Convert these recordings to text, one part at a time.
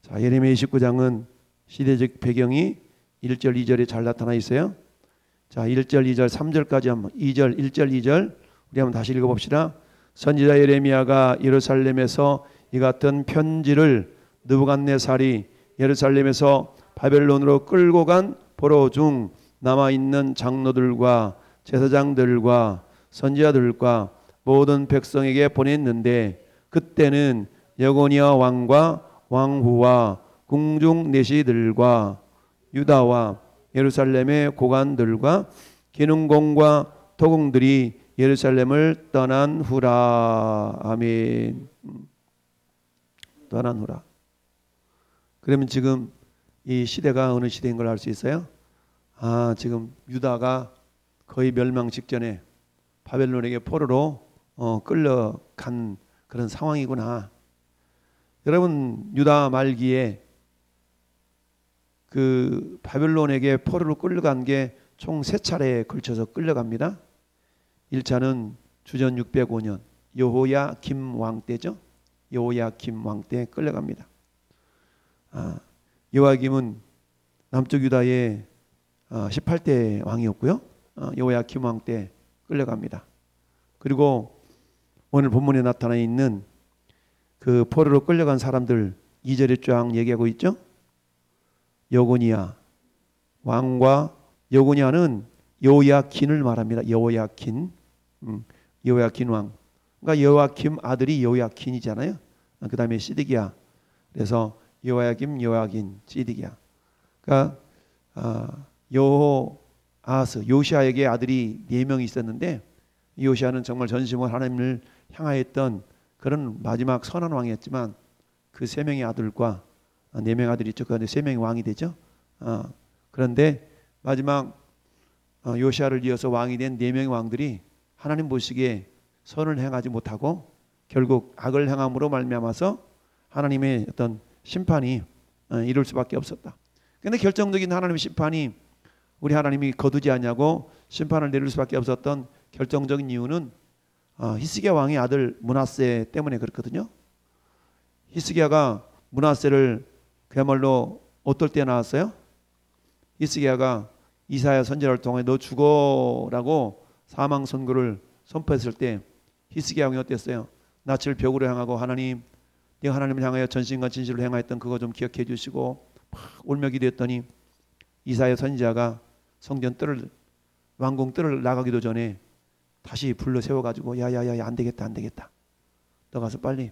자, 예레미야 29장은 시대적 배경이 1절 2절에 잘 나타나 있어요. 자, 1절 2절 3절까지 한번 2절 1절 2절 우리 한번 다시 읽어봅시다. 선지자 예레미야가 예루살렘에서 이 같은 편지를 느부갓네살이 예루살렘에서 바벨론으로 끌고 간 포로 중 남아있는 장로들과 제사장들과 선지자들과 모든 백성에게 보냈는데, 그때는 여고니아 왕과 왕후와 궁중 내시들과 유다와 예루살렘의 고관들과 기능공과 토공들이 예루살렘을 떠난 후라. 아멘. 떠난 후라. 그러면 지금 이 시대가 어느 시대인 걸 알 수 있어요? 아, 지금 유다가 거의 멸망 직전에 바벨론에게 포로로 끌려간 그런 상황이구나. 여러분, 유다 말기에 그 바벨론에게 포로로 끌려간 게 총 3차례에 걸쳐서 끌려갑니다. 1차는 주전 605년 여호야김 왕 때죠. 여호야김 왕 때 끌려갑니다. 여호야김은 남쪽 유다의 18대 왕이었고요. 여호야김 왕 때 끌려갑니다. 그리고 오늘 본문에 나타나 있는 그 포로로 끌려간 사람들 2절에 쫙 얘기하고 있죠. 여고니아 왕과, 여고니아는 여호야긴을 말합니다. 여호야긴, 여호야긴 왕. 그러니까 여호야김 아들이 여호야긴이잖아요. 그 다음에 시드기야. 그래서 여호야김, 여호야긴, 시드기야. 그러니까 여호아스, 요시아에게 아들이 4명이 있었는데, 요시아는 정말 전심으로 하나님을 향하였던 그런 마지막 선한 왕이었지만, 그 3명의 아들과 4명의 아들이 있죠. 그 안에 3명의 왕이 되죠. 그런데 마지막 요시아를 이어서 왕이 된 4명의 왕들이 하나님 보시기에 선을 행하지 못하고 결국 악을 행함으로 말미암아서 하나님의 어떤 심판이 이룰 수밖에 없었다. 그런데 결정적인 하나님의 심판이 우리 하나님이 거두지 않냐고 심판을 내릴 수밖에 없었던 결정적인 이유는 히스기야 왕의 아들 므낫세 때문에 그렇거든요. 히스기야가 므낫세를 그야말로 어떨 때 낳았어요? 히스기야가 이사야 선지자를 통해 너 죽어라고 사망 선고를 선포했을 때 히스기야 왕이 어땠어요? 낯을 벽으로 향하고 하나님, 내가 하나님을 향하여 전신과 진실을 행하였던 그거 좀 기억해 주시고 막 울며 기도했더니 이사야 선지자가 성전 뜰을, 왕궁 뜰을 나가기도 전에 다시 불러 세워가지고 야야야 안 되겠다 안 되겠다. 너 가서 빨리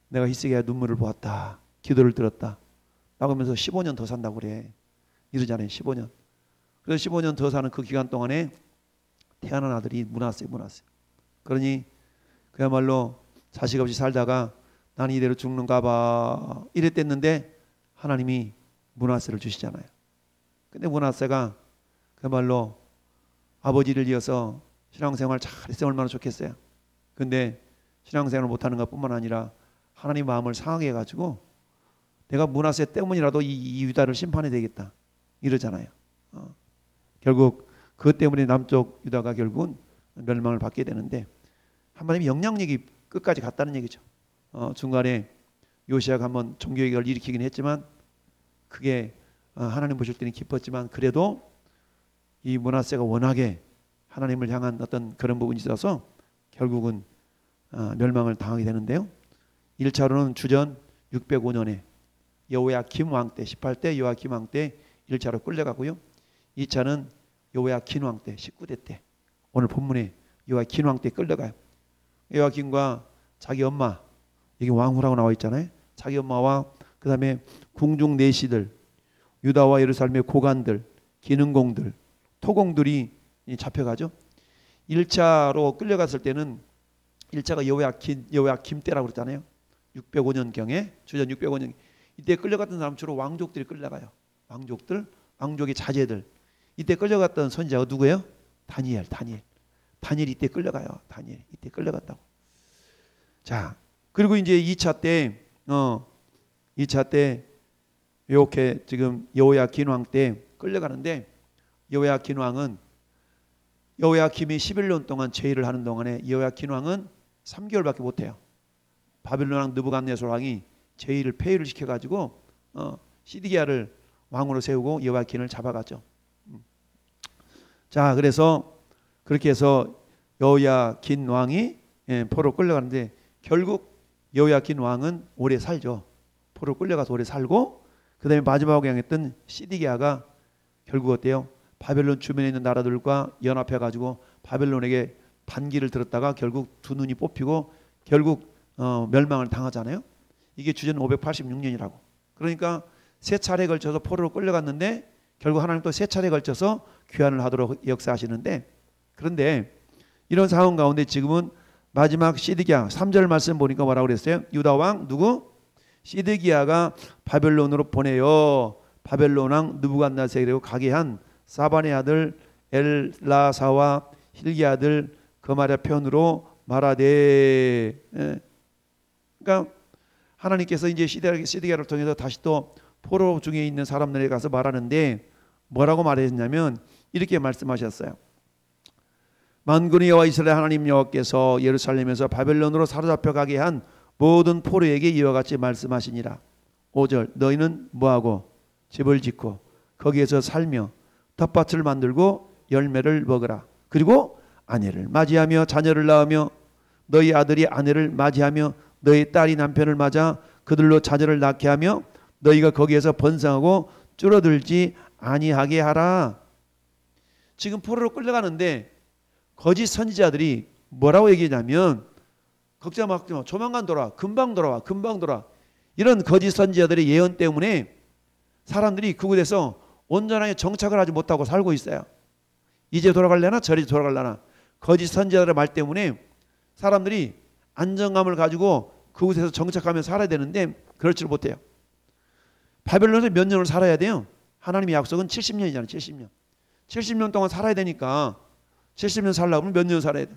내가 히스기야의 눈물을 보았다. 기도를 들었다. 라고 하면서 15년 더 산다고 그래. 이러잖아요. 15년. 그래서 15년 더 사는 그 기간 동안에 태어난 아들이 므낫세. 그러니 그야말로 자식 없이 살다가 나는 이대로 죽는가 봐 이랬댔는데 하나님이 므낫세를 주시잖아요. 근데 므낫세가 그야말로 아버지를 이어서 신앙생활 잘했으면 얼마나 좋겠어요. 근데 신앙생활을 못하는 것뿐만 아니라 하나님 마음을 상하게 해가지고 내가 므낫세 때문이라도 이 유다를 심판해야 되겠다 이러잖아요. 결국 그것 때문에 남쪽 유다가 결국은 멸망을 받게 되는데, 한마디로 영향력이 끝까지 갔다는 얘기죠. 중간에 요시아가 한번 종교개혁을 일으키긴 했지만 그게 하나님 보실 때는 기뻤지만 그래도 이 므낫세가 워낙에 하나님을 향한 어떤 그런 부분이 있어서 결국은 멸망을 당하게 되는데요. 1차로는 주전 605년에 여호야김 왕 때 18대 여호야김 왕 때 1차로 끌려가고요. 2차는 여호야긴 왕 때 19대 때 오늘 본문에 여호야긴 왕 때 끌려가요. 여호야긴과 자기 엄마, 여기 왕후라고 나와 있잖아요. 자기 엄마와 그 다음에 궁중 내시들, 유다와 예루살렘의 고관들, 기능공들, 토공들이 잡혀가죠. 1차로 끌려갔을 때는 1차가 여호야김 때라고 그랬잖아요. 605년경에 주전 605년 이때 끌려갔던 사람 주로 왕족들이 끌려가요. 왕족의 자제들. 이때 끌려갔던 선지자가 누구예요? 다니엘 이때 끌려가요. 다니엘 이때 끌려갔다고. 자, 그리고 이제 2차 때 이렇게 지금 여호야긴 왕 때 끌려가는데, 여호야긴 왕은 여호야김이 11년 동안 제의를 하는 동안에 여호야긴 왕은 3개월밖에 못해요. 바빌론 왕 느부갓네살 왕이 제의를 폐위를 시켜가지고 시드기야를 왕으로 세우고 여호야킨을 잡아갔죠. 자, 그래서 그렇게 해서 여호야킨 왕이 포로 끌려가는데 결국 여호야킨 왕은 오래 살죠. 포로 끌려가서 오래 살고 그 다음에 마지막에 향했던 시드기야가 결국 어때요? 바벨론 주변에 있는 나라들과 연합해가지고 바벨론에게 반기를 들었다가 결국 두 눈이 뽑히고 결국 멸망을 당하잖아요. 이게 주전 586년이라고. 그러니까 세 차례에 걸쳐서 포로로 끌려갔는데 결국 하나님 또 세 차례에 걸쳐서 귀환을 하도록 역사하시는데, 그런데 이런 상황 가운데 지금은 마지막 시드기야 3절 말씀 보니까 뭐라고 그랬어요? 유다 왕 누구? 시드기야가 바벨론으로 보내요. 바벨론 왕 느부갓네살에게 가게 한 사반의 아들 엘라사와 힐기 아들 거마랴 편으로 말하되. 그러니까 하나님께서 이제 시드기야를 통해서 다시 또 포로 중에 있는 사람들에게 가서 말하는데 뭐라고 말했냐면 이렇게 말씀하셨어요. 만군의 여호와 이스라엘 하나님 여호와께서 예루살렘에서 바벨론으로 사로잡혀 가게 한 모든 포로에게 이와 같이 말씀하시니라. 5절 너희는 뭐하고 집을 짓고 거기에서 살며 텃밭을 만들고 열매를 먹으라. 그리고 아내를 맞이하며 자녀를 낳으며 너희 아들이 아내를 맞이하며 너희 딸이 남편을 맞아 그들로 자녀를 낳게 하며 너희가 거기에서 번성하고 줄어들지 아니하게 하라. 지금 포로로 끌려가는데 거짓 선지자들이 뭐라고 얘기하냐면 걱정 마, 조만간 돌아와, 금방 돌아와, 금방 돌아와. 이런 거짓 선지자들의 예언 때문에 사람들이 그곳에서 온전하게 정착을 하지 못하고 살고 있어요. 이제 돌아갈려나 저리 돌아갈려나. 거짓 선지자들의 말 때문에 사람들이 안정감을 가지고 그곳에서 정착하며 살아야 되는데 그렇지 못해요. 바벨론에서 몇 년을 살아야 돼요? 하나님의 약속은 70년이잖아요. 70년. 70년 동안 살아야 되니까 70년 살려면 몇 년 살아야 돼?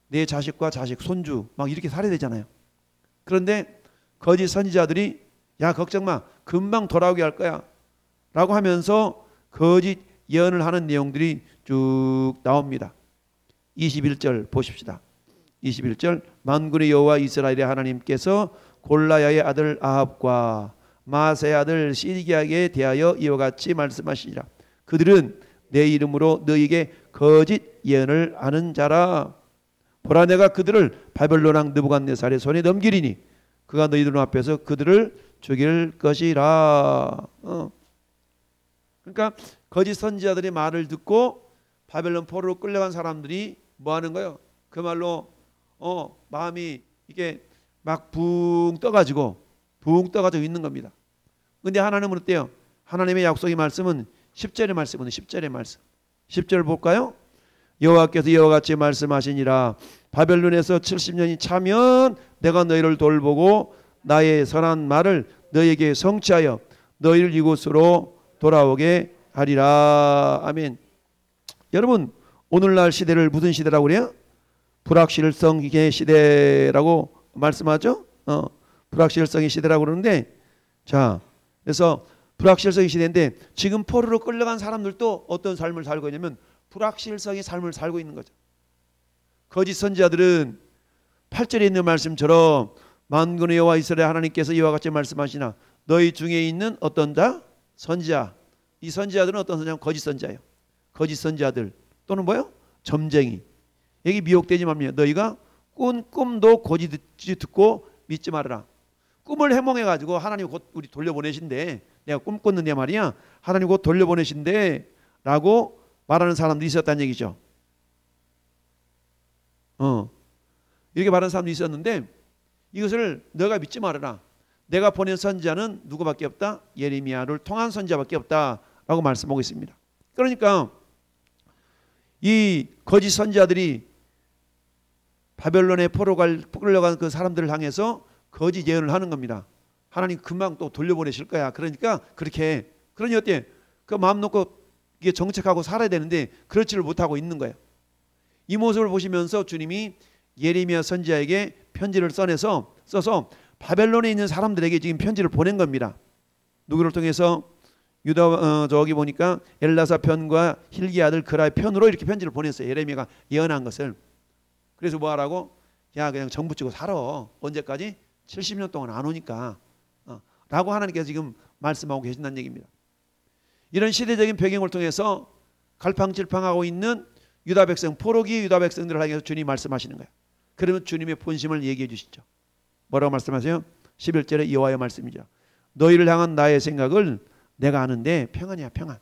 내 자식과 자식, 손주 막 이렇게 살아야 되잖아요. 그런데 거짓 선지자들이 야 걱정 마, 금방 돌아오게 할 거야 라고 하면서 거짓 예언을 하는 내용들이 쭉 나옵니다. 21절 보십시다. 21절 만군의 여호와 이스라엘의 하나님께서 골라야의 아들 아합과 마아세의 아들 시드기야에게 대하여 이와 같이 말씀하시니라. 그들은 내 이름으로 너희에게 거짓 예언을 하는 자라. 보라 내가 그들을 바벨론 왕 느부갓네살의 손에 넘기리니 그가 너희들 앞에서 그들을 죽일 것이라. 그러니까 거짓 선지자들의 말을 듣고 바벨론 포로로 끌려간 사람들이 뭐 하는 거예요? 그 말로 마음이 이게 막 붕 떠가지고 있는 겁니다. 근데 하나님은 어때요? 하나님의 약속의 말씀은 10절의 말씀은 10절의 말씀. 10절 볼까요? 여호와께서 이와 같이 말씀하시니라. 바벨론에서 70년이 차면 내가 너희를 돌보고 나의 선한 말을 너희에게 성취하여 너희를 이곳으로 돌아오게 하리라. 아멘. 여러분 오늘날 시대를 무슨 시대라고 그래요? 불확실성의 시대라고 말씀하죠. 불확실성의 시대라고 그러는데, 자 그래서 불확실성의 시대인데 지금 포로로 끌려간 사람들도 어떤 삶을 살고 있냐면 불확실성의 삶을 살고 있는 거죠. 거짓 선지자들은 8절에 있는 말씀처럼 만군의 여호와 이스라엘 하나님께서 이와 같이 말씀하시나 너희 중에 있는 어떤 자? 선지자. 이 선지자들은 어떤 선지자냐면 거짓 선지자예요. 거짓 선지자들 또는 뭐요? 점쟁이. 여기 미혹되지 말며 너희가 꾼 꿈도 고지 듣고 믿지 말아라. 꿈을 해몽해 가지고 하나님 곧 우리 돌려보내신대. 내가 꿈 꿨는데 말이야. 하나님 곧 돌려보내신대 라고 말하는 사람도 있었다는 얘기죠. 이렇게 말하는 사람도 있었는데 이것을 너가 믿지 말아라. 내가 보낸 선지자는 누구밖에 없다? 예레미야를 통한 선지자밖에 없다 라고 말씀하고 있습니다. 그러니까 이 거짓 선지자들이 바벨론에 포로 끌려간 그 사람들을 향해서 거짓 예언을 하는 겁니다. 하나님 금방 또 돌려보내실 거야. 그러니까 그렇게 그러니 어때? 그 마음 놓고 이게 정책하고 살아야 되는데 그렇지를 못하고 있는 거예요. 이 모습을 보시면서 주님이 예레미야 선지자에게 편지를 써서 바벨론에 있는 사람들에게 지금 편지를 보낸 겁니다. 누구를 통해서? 유다 저기 보니까 엘라사 편과 힐기 아들 그라의 편으로 이렇게 편지를 보냈어요. 예레미야가 예언한 것을. 그래서 뭐 하라고? 야 그냥 정부 치고 살아. 언제까지? 70년 동안 안 오니까 라고 하나님께서 지금 말씀하고 계신다는 얘기입니다. 이런 시대적인 배경을 통해서 갈팡질팡하고 있는 유다 백성, 포로기 유다 백성들을 향해서 주님이 말씀하시는 거예요. 그러면 주님의 본심을 얘기해 주시죠. 뭐라고 말씀하세요? 11절에 여호와의 말씀이죠. 너희를 향한 나의 생각을 내가 아는데 평안이야, 평안.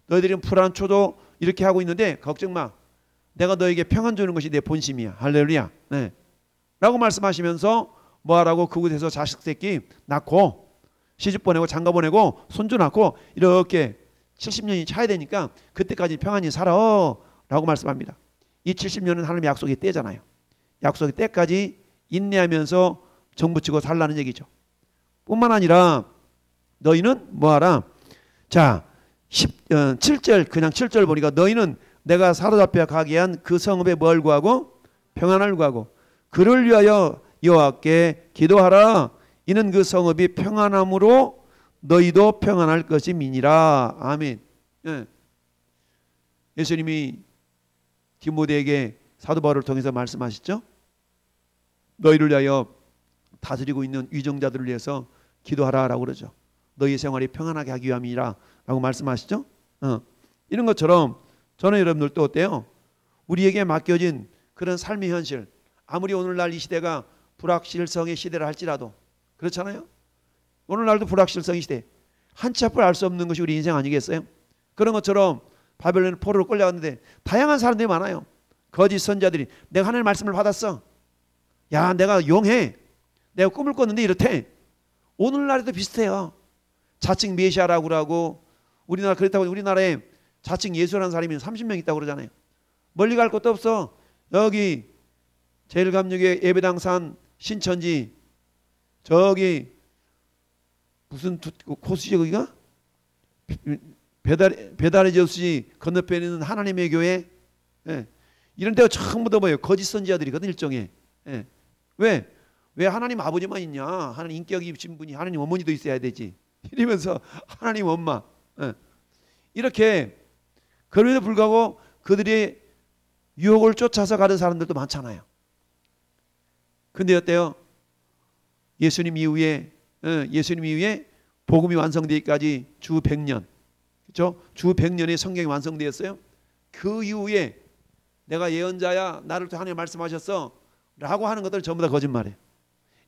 너희들은 불안 초조 이렇게 하고 있는데 걱정 마. 내가 너에게 평안 주는 것이 내 본심이야. 할렐루야. 네. 라고 말씀하시면서 뭐하라고? 그곳에서 자식 새끼 낳고 시집 보내고 장가 보내고 손주 낳고 이렇게 70년이 차야 되니까 그때까지 평안히 살아 라고 말씀합니다. 이 70년은 하나님의 약속의 때잖아요. 약속의 때까지 인내하면서 정붙이고 살라는 얘기죠. 뿐만 아니라 너희는 뭐하라? 자 7절 그냥 7절 보니까 너희는 내가 사로잡혀 가게 한 그 성읍에 뭘 구하고? 평안을 구하고 그를 위하여 여호와께 기도하라. 이는 그 성읍이 평안함으로 너희도 평안할 것임이니라. 아멘. 예. 예수님이 디모데에게 사도 바울을 통해서 말씀하시죠. 너희를 위하여 다스리고 있는 위정자들을 위해서 기도하라라고 그러죠. 너희 생활이 평안하게 하기 위함이라 라고 말씀하시죠. 이런 것처럼 저는 여러분들도 어때요? 우리에게 맡겨진 그런 삶의 현실, 아무리 오늘날 이 시대가 불확실성의 시대라 할지라도 그렇잖아요. 오늘날도 불확실성의 시대, 한치 앞을 알 수 없는 것이 우리 인생 아니겠어요? 그런 것처럼 바벨론 포로로 끌려갔는데 다양한 사람들이 많아요. 거짓 선자들이 내가 하나님의 말씀을 받았어. 야 내가 용해. 내가 꿈을 꿨는데 이렇대. 오늘날에도 비슷해요. 자칭 메시아라고 그러고 우리나라 그렇다고 우리나라에 자칭 예수라는 사람이 30명 있다고 그러잖아요. 멀리 갈 것도 없어. 여기 제일감력의 예배당산 신천지 저기 무슨 코스지 거기가? 배달의 저수지 건너편에 있는 하나님의 교회 예. 이런 데가 전부 다 뭐예요? 거짓 선지자들이거든 일종의 예. 왜 하나님 아버지만 있냐? 하나님 인격이 있으신 분이 하나님 어머니도 있어야 되지 이러면서 하나님 엄마 예. 이렇게 그럼에도 불구하고 그들이 유혹을 쫓아서 가는 사람들도 많잖아요. 근데 어때요? 예수님 이후에 복음이 완성되기까지 주 100년 그렇죠? 주 100년의 성경이 완성되었어요. 그 이후에 내가 예언자야 나를 또 하나님 말씀하셨어 라고 하는 것들 전부 다 거짓말이에요.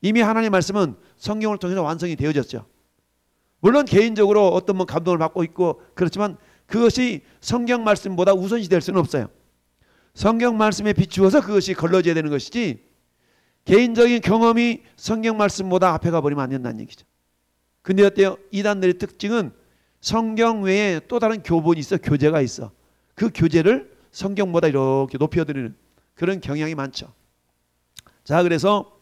이미 하나님의 말씀은 성경을 통해서 완성이 되어졌죠. 물론 개인적으로 어떤 분 감동을 받고 있고 그렇지만 그것이 성경 말씀보다 우선시 될 수는 없어요. 성경 말씀에 비추어서 그것이 걸러져야 되는 것이지 개인적인 경험이 성경 말씀보다 앞에 가버리면 안 된다는 얘기죠. 근데 어때요? 이단들의 특징은 성경 외에 또 다른 교본이 있어. 교재가 있어. 그 교재를 성경보다 이렇게 높여드리는 그런 경향이 많죠. 자 그래서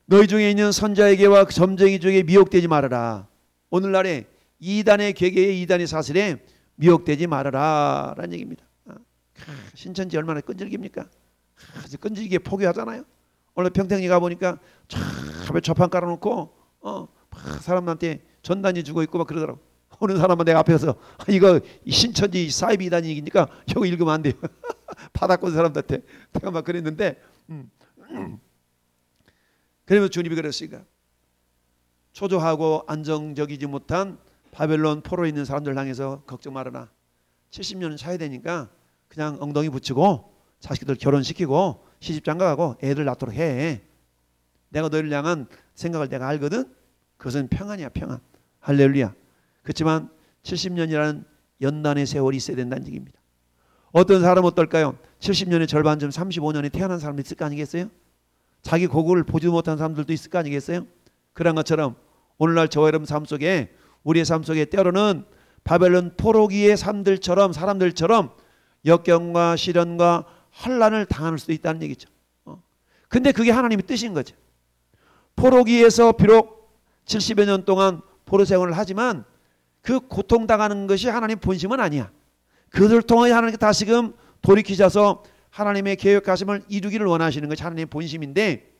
너희 중에 있는 선자에게와 점쟁이 중에 미혹되지 말아라. 오늘날에 이단의 괴계에 이단의 사슬에 미혹되지 말아라 라는 얘기입니다. 신천지 얼마나 끈질깁니까? 끈질기게 포교하잖아요. 오늘 평택리 가보니까 참 접한 깔아놓고 사람한테 전단지 주고 있고 막 그러더라고. 어느 사람은 내가 앞에서 이거 신천지 사이비 이단 얘기니까 저거 읽으면 안 돼요. 바닥권 사람들한테 내가 막 그랬는데 그러면 주님이 그랬으니까 초조하고 안정적이지 못한 바벨론 포로에 있는 사람들 향해서 걱정 말아라. 70년은 차야 되니까 그냥 엉덩이 붙이고 자식들 결혼시키고 시집장가가고 애들 낳도록 해. 내가 너희를 향한 생각을 내가 알거든. 그것은 평안이야 평안. 할렐루야. 그렇지만 70년이라는 연단의 세월이 있어야 된다는 얘기입니다. 어떤 사람은 어떨까요? 70년의 절반쯤 35년에 태어난 사람도 있을 거 아니겠어요? 자기 고국을 보지 못한 사람들도 있을 거 아니겠어요? 그런 것처럼 오늘날 저와 여러분 삶 속에 우리의 삶 속에 때로는 바벨론 포로기의 사람들처럼 역경과 시련과 환난을 당할 수도 있다는 얘기죠. 근데 그게 하나님의 뜻인 거죠. 포로기에서 비록 70여 년 동안 포로 생활을 하지만 그 고통당하는 것이 하나님 본심은 아니야. 그들을 통해 하나님께 다시금 돌이키셔서 하나님의 계획하심을 이루기를 원하시는 것이 하나님의 본심인데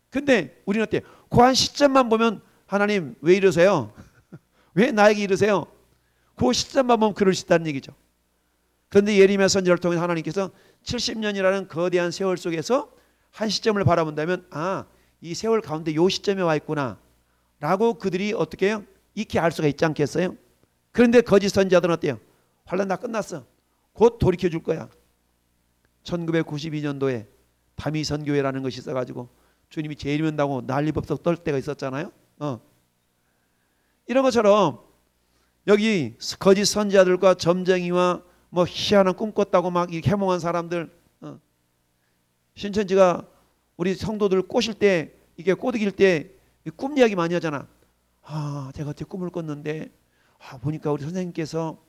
근데 우리는 어때요? 그 한 시점만 보면 하나님 왜 이러세요? 왜 나에게 이러세요? 그 시점만 보면 그럴 수 있다는 얘기죠. 그런데 예레미야 선지자를 통해 하나님께서 70년이라는 거대한 세월 속에서 한 시점을 바라본다면 이 세월 가운데 요 시점에 와 있구나 라고 그들이 어떻게 해요? 익히 알 수가 있지 않겠어요? 그런데 거짓 선지자들은 어때요? 환난 다 끝났어. 곧 돌이켜 줄 거야. 1992년도에 다미 선교회라는 것이 있어가지고 주님이 재림한다고 난리법석 떨 때가 있었잖아요. 이런 것처럼 여기 거짓 선지자들과 점쟁이와 뭐 희한한 꿈 꿨다고 막 이렇게 해몽한 사람들, 신천지가 우리 성도들 꼬실 때, 이게 꼬드길 때 꿈 이야기 많이 하잖아. 제가 어떻게 꿈을 꿨는데 보니까 우리 선생님께서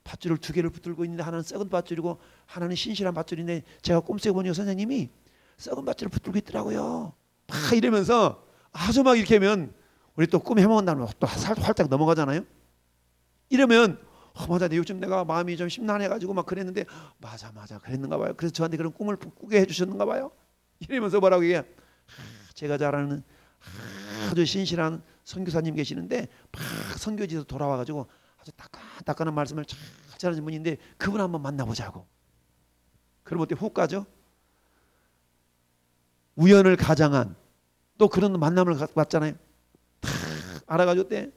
밧줄을 2개를 붙들고 있는데 하나는 썩은 밧줄이고 하나는 신실한 밧줄인데 제가 꿈속에 보니까 선생님이 썩은 밧줄을 붙들고 있더라고요. 막 이러면서 아주 막 이렇게 하면 우리 또 꿈 해먹는다면 또 활짝 넘어가잖아요. 이러면 맞아, 요즘 내가 마음이 좀 심란해가지고 막 그랬는데 맞아 그랬는가 봐요. 그래서 저한테 그런 꿈을 꾸게 해주셨는가 봐요. 이러면서 뭐라고 얘기해? 제가 잘 아는 아주 신실한 선교사님 계시는데 막 선교지에서 돌아와가지고 아주 따끈한 말씀을 잘하는 분인데 그분 한번 만나보자고. 그럼 어때? 훅 가죠? 우연을 가장한 또 그런 만남을 봤잖아요. 알아가지고 때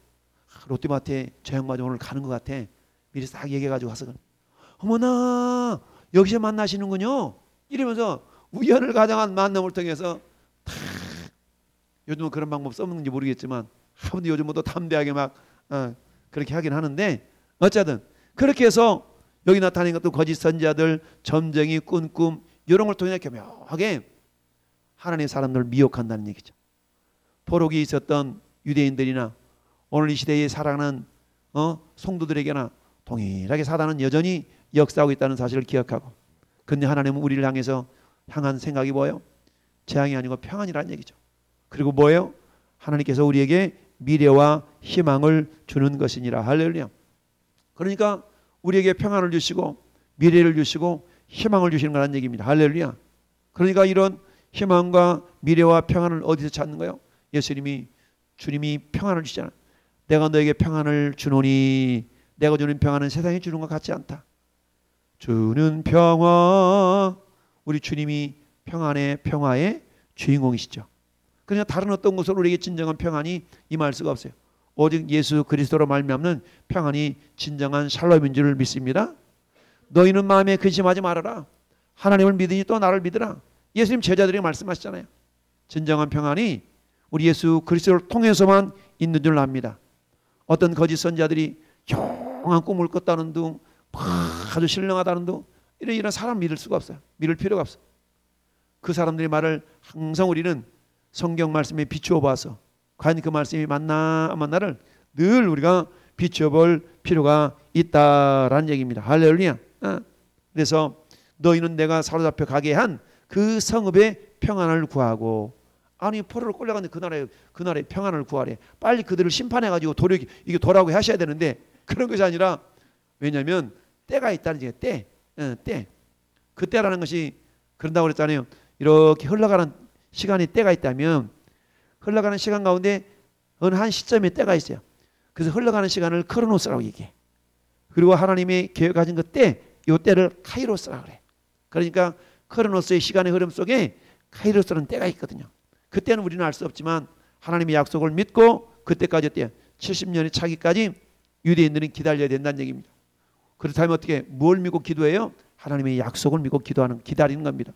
롯데마트에 저 양반이 오늘 가는 것 같아. 미리 싹 얘기해가지고 가서 어머나 여기서 만나시는군요. 이러면서 우연을 가장한 만남을 통해서 요즘은 그런 방법 써먹는지 모르겠지만 근데 요즘은 또 담대하게 막 그렇게 하긴 하는데 어쨌든 그렇게 해서 여기 나타나는 것도 거짓 선지자들, 점쟁이, 꾼꿈 이런 걸 통해 교묘하게 하나님의 사람들을 미혹한다는 얘기죠. 포로기에 있었던 유대인들이나 오늘 이 시대에 살아가는 성도들에게나 동일하게 사단은 여전히 역사하고 있다는 사실을 기억하고, 근데 하나님은 우리를 향한 생각이 뭐예요? 재앙이 아니고 평안이라는 얘기죠. 그리고 뭐예요? 하나님께서 우리에게 미래와 희망을 주는 것이니라. 할렐루야. 그러니까 우리에게 평안을 주시고 미래를 주시고 희망을 주시는 거라는 얘기입니다. 할렐루야. 그러니까 이런 희망과 미래와 평안을 어디서 찾는 거예요? 주님이 평안을 주잖아. 내가 너에게 평안을 주노니 내가 주는 평안은 세상이 주는 것 같지 않다. 주는 평화. 우리 주님이 평화의 주인공이시죠. 그러니까 다른 어떤 것으로 우리에게 진정한 평안이 임할 수가 없어요. 오직 예수 그리스도로 말미암는 평안이 진정한 샬롬인 줄 믿습니다. 너희는 마음에 근심하지 말아라. 하나님을 믿으니 또 나를 믿으라. 예수님 제자들이 말씀하시잖아요. 진정한 평안이 우리 예수 그리스도를 통해서만 있는 줄 압니다. 어떤 거짓 선지자들이 영한 꿈을 꿨다는 둥, 아주 신령하다는 둥, 이런 사람 믿을 수가 없어요. 믿을 필요가 없어. 그 사람들의 말을 항상 우리는 성경 말씀에 비추어 봐서 과연 그 말씀이 맞나 안 맞나를 늘 우리가 비추어 볼 필요가 있다라는 얘기입니다. 할렐루야. 그래서 너희는 내가 사로잡혀 가게 한 그 성읍의 평안을 구하고, 아니 포로를 끌려갔는데 그 나라의 평안을 구하래. 빨리 그들을 심판해가지고 이게 돌아오게 하셔야 되는데 그런 것이 아니라, 왜냐하면 때가 있다는 얘기예요. 때. 그 때라는 것이 그런다고 그랬잖아요. 이렇게 흘러가는 시간이 때가 있다면 흘러가는 시간 가운데 어느 한 시점에 때가 있어요. 그래서 흘러가는 시간을 크로노스라고 얘기해. 그리고 하나님의 계획하신 그 때, 이 때를 카이로스라고 그래. 그러니까 크로노스의 시간의 흐름 속에 카이로스라는 때가 있거든요. 그때는 우리는 알 수 없지만 하나님의 약속을 믿고 그때까지 어때요? 70년이 차기까지 유대인들은 기다려야 된다는 얘기입니다. 그렇다면 어떻게 뭘 믿고 기도해요? 하나님의 약속을 믿고 기다리는 겁니다.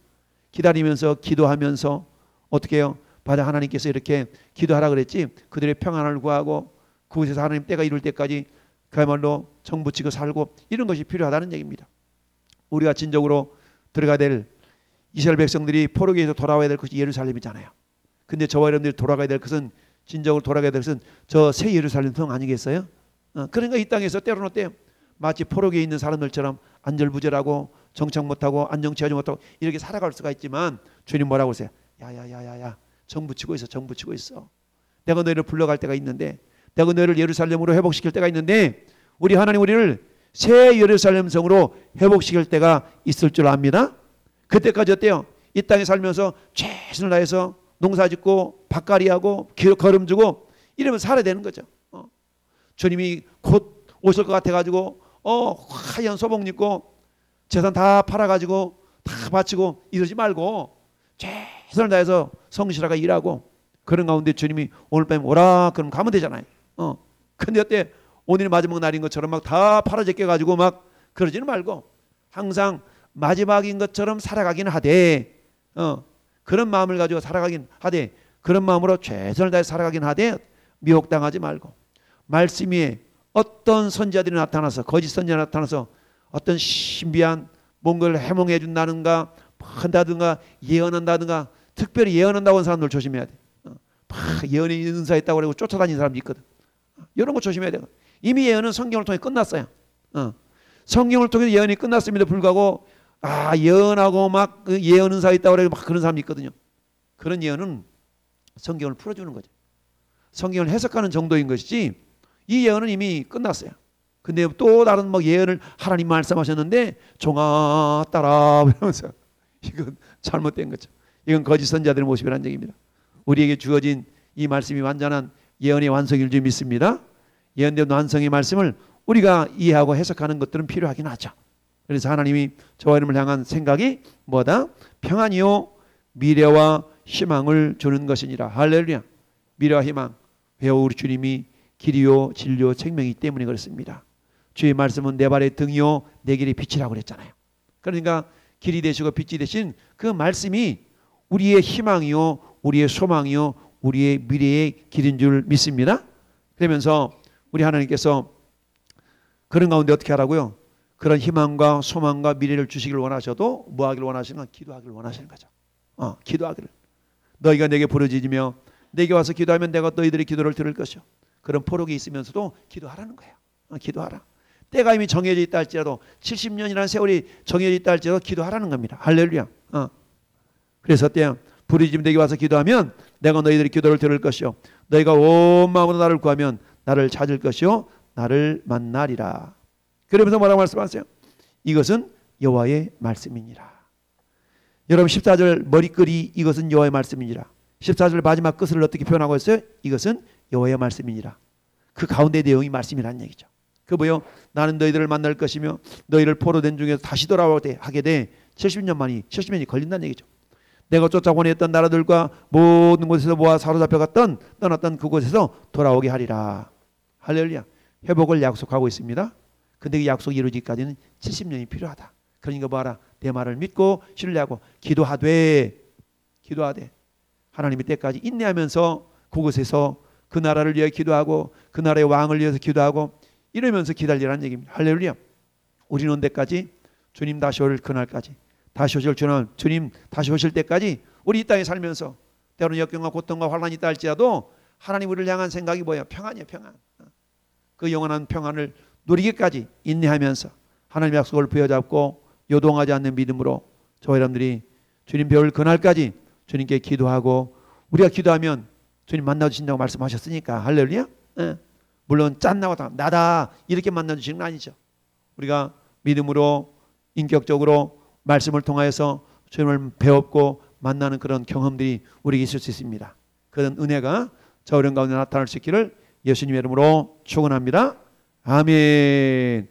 기다리면서 기도하면서 어떻게 해요? 맞아, 하나님께서 이렇게 기도하라 그랬지. 그들의 평안을 구하고 그곳에서 하나님 때가 이룰 때까지 그야말로 정부치고 살고, 이런 것이 필요하다는 얘기입니다. 우리가 진정으로 들어가야 될 이스라엘 백성들이 포로기에서 돌아와야 될 것이 예루살렘이잖아요. 근데 저와 여러분들이 돌아가야 될 것은, 진정으로 돌아가야 될 것은 저 새 예루살렘 성 아니겠어요? 그러니까 이 땅에서 때로는 어때요? 마치 포로기에 있는 사람들처럼 안절부절하고 정착 못하고 안정 취하지 못하고 이렇게 살아갈 수가 있지만, 주님 뭐라고 하세요? 야야야야야, 정부치고 있어. 내가 너희를 불러갈 때가 있는데, 내가 너희를 예루살렘으로 회복시킬 때가 있는데, 우리 하나님 우리를 새 예루살렘 성으로 회복시킬 때가 있을 줄 압니다. 그때까지 어때요? 이 땅에 살면서 최선을 다해서 농사짓고 밭갈이하고 거름주고 이러면 살아야 되는 거죠. 주님이 곧 오실 것 같아가지고 하얀 소복 입고 재산 다 팔아가지고 다 바치고 이러지 말고 최선을 다해서 성실하게 일하고, 그런 가운데 주님이 오늘 밤에 오라 그러면 가면 되잖아요. 근데 어때? 오늘이 마지막 날인 것처럼 막 다 파라제껴 가지고 막 그러지는 말고 항상 마지막인 것처럼 살아가긴 하되 그런 마음을 가지고 살아가긴 하되 그런 마음으로 최선을 다해 살아가긴 하되 미혹당하지 말고 말씀 위에 어떤 선지자들이 나타나서 거짓 선지자 나타나서 어떤 신비한 뭔가를 해몽해 준다든가 한다든가 예언한다든가 특별히 예언한다고 하는 사람들 조심해야 돼. 막 예언이 은사했다고 그러고 쫓아다니는 사람도 있거든. 이런 거 조심해야 돼. 이미 예언은 성경을 통해 끝났어요. 성경을 통해 예언이 끝났음에도 불구하고 예언하고 막 예언 은사했다고 그러고 막 그런 사람이 있거든요. 그런 예언은 성경을 풀어주는 거죠. 성경을 해석하는 정도인 것이지 이 예언은 이미 끝났어요. 근데 또 다른 뭐 예언을 하나님 말씀하셨는데 종아 따라 이러면서 이건 잘못된 거죠. 이건 거짓 선지자들의 모습이라는 얘기입니다. 우리에게 주어진 이 말씀이 완전한 예언의 완성일 줄 믿습니다. 예언된 완성의 말씀을 우리가 이해하고 해석하는 것들은 필요하긴 하죠. 그래서 하나님이 저와 여러분을 향한 생각이 뭐다? 평안이요 미래와 희망을 주는 것이니라. 할렐루야. 미래와 희망. 왜요? 우리 주님이 길이요 진리요 생명이기 때문에 그렇습니다. 주의 말씀은 내 발의 등이요 내 길의 빛이라고 그랬잖아요. 그러니까 길이 되시고 빛이 되신 그 말씀이 우리의 희망이요 우리의 소망이요 우리의 미래의 길인 줄 믿습니다. 그러면서 우리 하나님께서 그런 가운데 어떻게 하라고요? 그런 희망과 소망과 미래를 주시길 원하셔도 뭐 하기를 원하시는 건 기도하기를 원하시는 거죠. 기도하기를. 너희가 내게 부르짖으며 내게 와서 기도하면 내가 너희들의 기도를 들을 것이요. 그런 포록이 있으면서도 기도하라는 거예요. 기도하라. 때가 이미 정해져 있다 할지라도 70년이라는 세월이 정해져 있다 할지라도 기도하라는 겁니다. 할렐루야. 그래서 어때요? 부르짖으면 내게 와서 기도하면 내가 너희들의 기도를 들을 것이요. 너희가 온 마음으로 나를 구하면 나를 찾을 것이요. 나를 만나리라. 그러면서 뭐라고 말씀하세요? 이것은 여호와의 말씀이니라. 여러분 14절 머리글이 이것은 여호와의 말씀이니라. 14절 마지막 끝을 어떻게 표현하고 있어요? 이것은 여호와의 말씀이니라. 그 가운데 내용이 말씀이라는 얘기죠. 그 뭐요? 나는 너희들을 만날 것이며 너희를 포로된 중에서 다시 돌아오게 하게 돼 70년이 걸린다는 얘기죠. 내가 쫓아보냈던 나라들과 모든 곳에서 모아 사로잡혀갔던 떠났던 그곳에서 돌아오게 하리라. 할렐루야. 회복을 약속하고 있습니다. 근데 그 약속이 이루어지기까지는 70년이 필요하다. 그러니까 뭐하라? 내 말을 믿고 신뢰하고 기도하되 하나님의 때까지 인내하면서 그곳에서 그 나라를 위해 기도하고 그 나라의 왕을 위해서 기도하고 이러면서 기다리라는 얘기입니다. 할렐루야. 우리는 언제까지? 주님 다시 올 그날까지. 다시 오실 주님 다시 오실 때까지 우리 이 땅에 살면서 때로는 역경과 고통과 환난이 있다 할지라도 하나님 우리를 향한 생각이 뭐예요? 평안이에요. 평안. 그 영원한 평안을 누리기까지 인내하면서 하나님의 약속을 부여잡고 요동하지 않는 믿음으로 저와 여러분들이 주님 배울 그날까지 주님께 기도하고 우리가 기도하면 주님 만나주신다고 말씀하셨으니까 할렐루야. 물론 짠나고 나다 이렇게 만나주시는 건 아니죠. 우리가 믿음으로 인격적으로 말씀을 통하여서 주님을 배웠고 만나는 그런 경험들이 우리에게 있을 수 있습니다. 그런 은혜가 저와 여러분 가운데 나타날 수 있기를 예수님의 이름으로 축원합니다. 아멘.